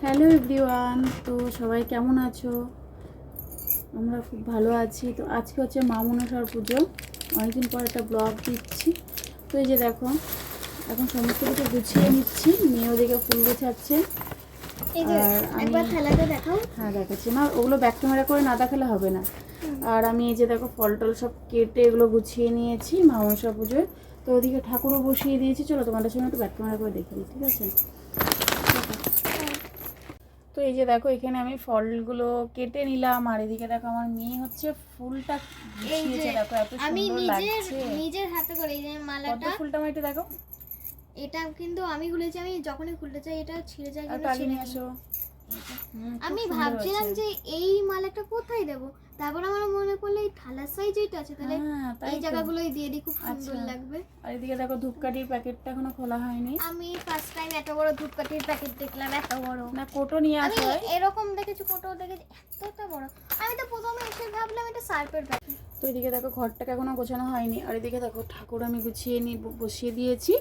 Hello everyone, তো সবাই কেমন আছো? আমরা খুব ভালো আছি। তো আজকে হচ্ছে মা মনসার পুজো। অনেকদিন পর একটা ব্লগ দিচ্ছি। তো এই যে দেখো, এখন সমস্ত কিছু গুছিয়ে নিচ্ছি। মেয়ে ওদিকে ফুল গোছাচ্ছে। আর আমি থালাটা দেখাও। হ্যাঁ দেখাচ্ছি না, ওগুলো ব্যাক ক্যামেরা করে না দেখালে হবে না। আর আমি এই যে দেখো ফল টল সব কেটে এগুলো গুছিয়ে নিয়েছি মা মনসা পুজোয়। তো ওদিকে ঠাকুরও বসিয়ে দিয়েছি। চলো তোমাদের সঙ্গে একটু ব্যাক ক্যামেরা করে দেখিয়ে দিই, ঠিক আছে? তো এই যে দেখো এখানে আমি ফলগুলো কেটে নিলাম, আর এদিকে দেখো আমার মেয়ে হচ্ছে ফুলটা গুছিয়েছে। দেখো এত সুন্দর লাগছে নিজের হাতে করে এই যে মালাটা। ফুলটা আমার একটু দেখো। এটা কিন্তু আমি খুলেছি, আমি যখনই খুলতে চাই এটা ছিঁড়ে যায় একটু আগে নিয়ে আসো। আমি ভাবছিলাম যে এই মালাটা কোথায় দেব, তারপর আমার মনে পড়লো এই থালার সাইজ এটা আছে, তাহলে এই জায়গাগুলোই দিয়ে দিই, খুব সুন্দর লাগবে। আর এদিকে দেখো ধূপকাঠির প্যাকেটটা এখনো খোলা হয়নি। আমি ফার্স্ট টাইম এত বড় ধূপকাঠির প্যাকেট দেখলাম, এত বড়। না কোটো নিয়ে আসো। আমি এরকম দেখেছি, কোটো দেখেছি, এতটা বড়। আমি তো প্রথমে এসে ভাবলাম এটা সার্পের প্যাকেট। তো এদিকে দেখো ঘরটাকে এখনো গোছানো হয়নি, আর এদিকে দেখো ঠাকুর আমি গুছিয়ে নিয়ে বসিয়ে দিয়েছি।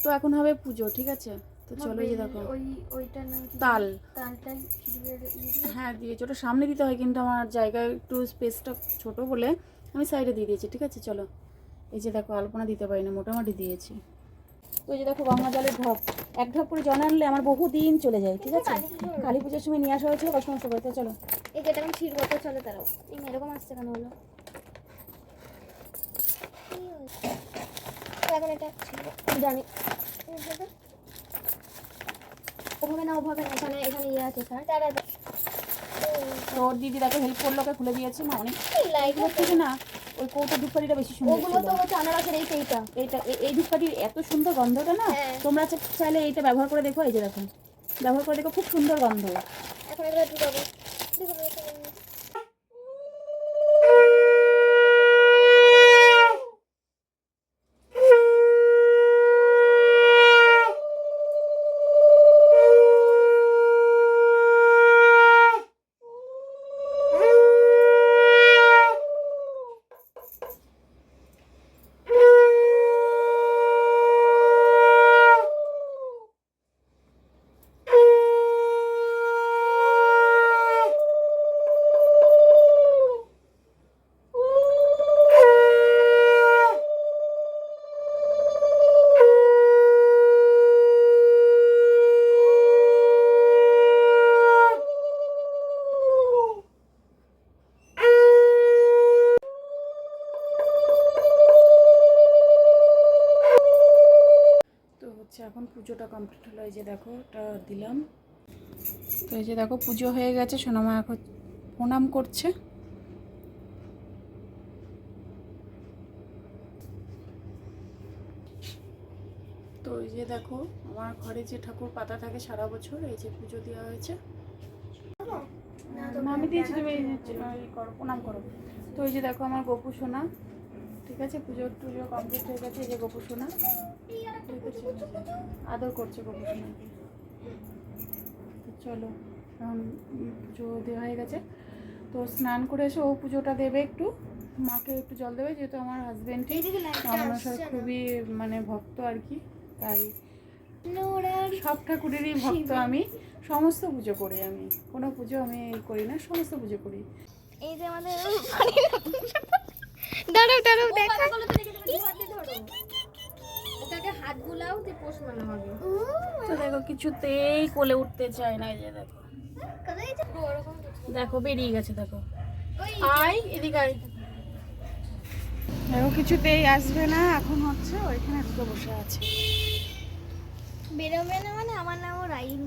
তো এখন হবে পুজো, ঠিক আছে? তো চলো এই যে দেখো ওইটার নাম কি? তালটা হ্যাঁ দিয়েছি, ওটা সামনে দিতে হয়, কিন্তু আমার জায়গায় একটু স্পেসটা ছোট বলে আমি সাইডে দিয়ে দিয়েছি, ঠিক আছে? চলো এই যে দেখো আলপনা দিতে পারিনি, মোটামুটি দিয়েছি। তো এই যে দেখো গঙ্গা জলের ঢপ, এক ঢপ করে জল আনলে আমার বহু দিন চলে যায়, ঠিক আছে? কালী পুজোর সময় নিয়ে আসা হয়েছিল কষ্ট করতে। চলো এই যেটা আমি ছিড়বো, তো চলে তারাও এরকম আসছে কেন হলো? এখন এটা ছিড়বো, জানি ওভাবে না, এখানে এখানে ইয়ে আছে স্যার। তারা ওর দিদি দেখো হেল্প করলো, ওকে খুলে দিয়েছে না অনেক লাইট হচ্ছে না। ওই কৌটো ধূপকাঠিটা বেশি সুন্দর। ওগুলো তো হচ্ছে আনারসের এইটা এই ধূপকাঠির এত সুন্দর গন্ধটা না, তোমরা চাইলে এইটা ব্যবহার করে দেখো। এই যে দেখো ব্যবহার করে দেখো, খুব সুন্দর গন্ধ। এখন এগুলো দিয়ে দেবো। এখন পুজোটা কমপ্লিট হলো। এই যে দেখো ওটা দিলাম। তো এই যে দেখো পুজো হয়ে গেছে, সোনামা এখন প্রণাম করছে। তো এই যে দেখো আমার ঘরে যে ঠাকুর পাতা থাকে সারা বছর, এই যে পুজো দেওয়া হয়েছে। আমি দিয়েছি, তুমি করো, প্রণাম করো। তো এই যে দেখো আমার গোপু সোনা, ঠিক আছে? পুজো টুজো কমপ্লিট হয়ে গেছে। এই যে গোপু সোনা, আদর করছে গোপু সোনাকে। চলো এখন পুজো দেওয়া হয়ে গেছে, তো স্নান করে এসে ও পুজোটা দেবে, একটু মাকে একটু জল দেবে, যেহেতু আমার হাজবেন্ডই আমার সাথে খুবই মানে ভক্ত আর কি, তাই সব ঠাকুরেরই ভক্ত আমি। সমস্ত পুজো করি আমি, কোনো পুজো আমি করি না, সমস্ত পুজো করি। এই যে আমাদের দাঁড়াও দাঁড়াও দেখা, ওটাকে হাত বুলাও দিয়ে পোষ মানানো হবে। তো দেখো কিছুতেই কোলে উঠতে চায় না। এই যে দেখো দেখো বেরিয়ে গেছে, দেখো আয় এদিকে আয়। দেখো কিছুতেই আসবে না, এখন হচ্ছে ওইখানে ঢুকে বসে আছে। বেরোবে না মানে আমার নামও রাইন,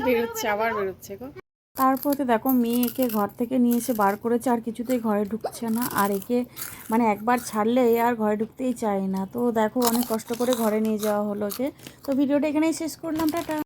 বেরোচ্ছে, আবার বেরোচ্ছে গো। তারপরে দেখো মেয়ে একে ঘর থেকে নিয়ে এসে বার করেছে, আর কিছুতেই ঘরে ঢুকছে না। আর একে মানে একবার ছাড়লে আর ঘরে ঢুকতেই চায় না। তো দেখো অনেক কষ্ট করে ঘরে নিয়ে যাওয়া হলো ওকে। তো ভিডিওটা এখানেই শেষ করলাম, টাটা।